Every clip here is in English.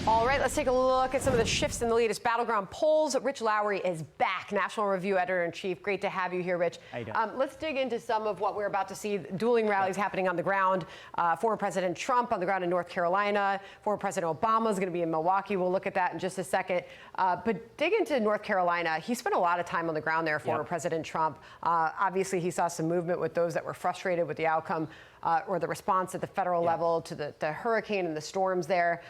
All right, let's take a look at some of the shifts in the latest battleground polls. Rich Lowry is back, National Review Editor-in-Chief. Great to have you here, Rich. How you doing? Let's dig into some of what we're about to see. Dueling rallies happening on the ground. Former President Trump on the ground in North Carolina. Former President Obama is going to be in Milwaukee. We'll look at that in just a second. But dig into North Carolina. He spent a lot of time on the ground there, former President Trump. Obviously, he saw some movement with those that were frustrated with the outcome or the response at the federal level to the hurricane and the storms there.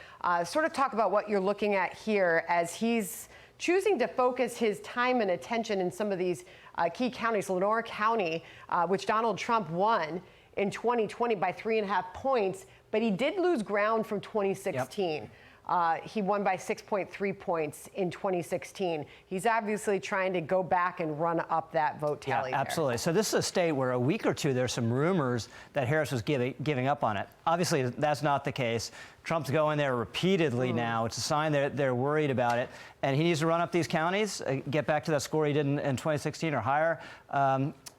Sort of talk about what you're looking at here as he's choosing to focus his time and attention in some of these key counties. Lenore County, which Donald Trump won in 2020 by 3.5 points, but he did lose ground from 2016. He won by 6.3 points in 2016. He's obviously trying to go back and run up that vote tally. Yeah, absolutely. So this is a state where a week or two there's some rumors that Harris was giving up on it. Obviously, that's not the case. Trump's going there repeatedly now. It's a sign that they're worried about it. And he needs to run up these counties, get back to that score he did in 2016 or higher,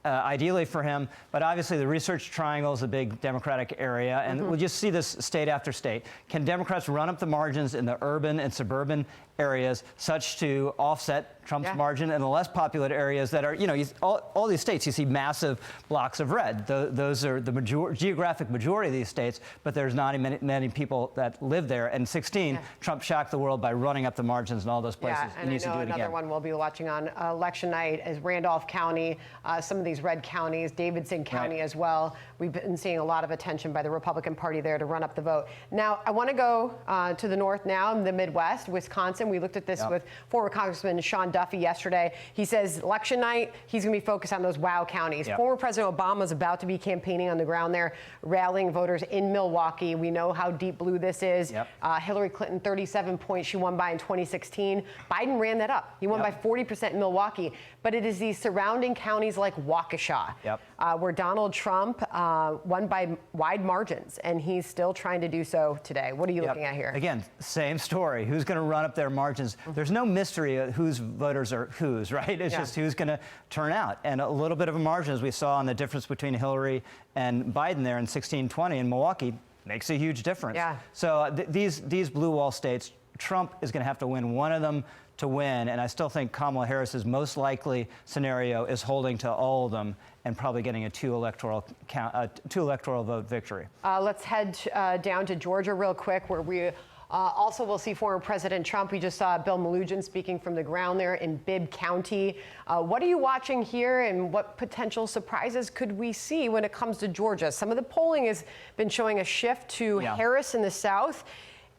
ideally for him. But obviously, the Research Triangle is a big Democratic area. And we'll just see this state after state. Can Democrats run up the margins in the urban and suburban areas such to offset Trump's margin in the less populated areas that are, you know, all these states, you see massive blocks of red. Those are the geographic majority of these states, but there's not many people that live there. And 16, Trump shocked the world by running up the margins in all those places. And I know another one we'll be watching on election night is Randolph County, some of these red counties, Davidson County as well. We've been seeing a lot of attention by the Republican Party there to run up the vote. Now, I want to go to the north now, in the Midwest, Wisconsin. We looked at this with former Congressman Sean Duffy yesterday. He says election night, he's going to be focused on those WOW counties. Former President Obama is about to be campaigning on the ground there, rallying voters in Milwaukee. We know how deep blue this is. Hillary Clinton, 37 points she won by in 2016. Biden ran that up. He won by 40% in Milwaukee. But it is these surrounding counties like Waukesha, where Donald Trump won by wide margins, and he's still trying to do so today. What are you looking at here? Again, same story. Who's going to run up their margins? There's no mystery of whose voters are whose, right? It's just who's going to turn out. And a little bit of a margin, as we saw on the difference between Hillary and Biden there in 1620 in Milwaukee, makes a huge difference. So these blue wall states, Trump is going to have to win one of them to win, and I still think Kamala Harris's most likely scenario is holding to all of them and probably getting a two electoral vote victory. Let's head down to Georgia real quick, where we also will see former President Trump. We just saw Bill Melugin speaking from the ground there in Bibb County. What are you watching here, and what potential surprises could we see when it comes to Georgia? Some of the polling has been showing a shift to Harris in the South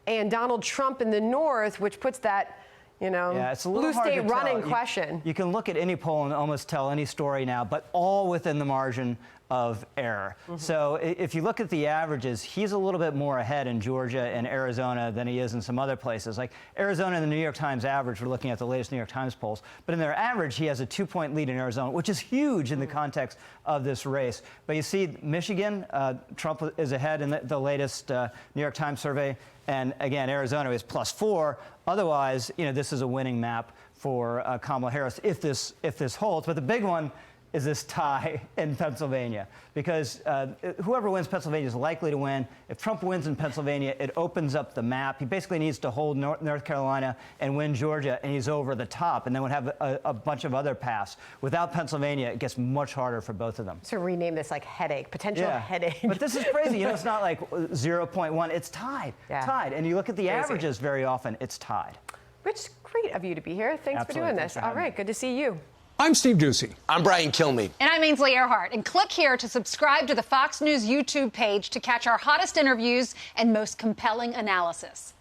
and Donald Trump in the North, which puts that it's a little blue hard state to running tell. question. You can look at any poll and almost tell any story now, but all within the margin of error. So if you look at the averages, he's a little bit more ahead in Georgia and Arizona than he is in some other places. Like Arizona and the New York Times average, we're looking at the latest New York Times polls, but in their average, he has a 2-point lead in Arizona, which is huge in the context of this race. But you see Michigan, Trump is ahead in the latest New York Times survey. And again, Arizona is +4. Otherwise, this is a winning map for Kamala Harris if this holds. But the big one is this tie in Pennsylvania, because whoever wins Pennsylvania is likely to win. If Trump wins in Pennsylvania, it opens up the map. He basically needs to hold North Carolina and win Georgia, and he's over the top, and then would have a bunch of other paths. Without Pennsylvania, it gets much harder for both of them. So rename this like headache, potential headache. But this is crazy. It's not like 0.1. It's tied. Tied. And you look at the averages very often, it's tied. Rich, great of you to be here. Thanks for doing this. All right, good to see you. I'm Steve Doocy. I'm Brian Kilmeade. And I'm Ainsley Earhart. And click here to subscribe to the Fox News YouTube page to catch our hottest interviews and most compelling analysis.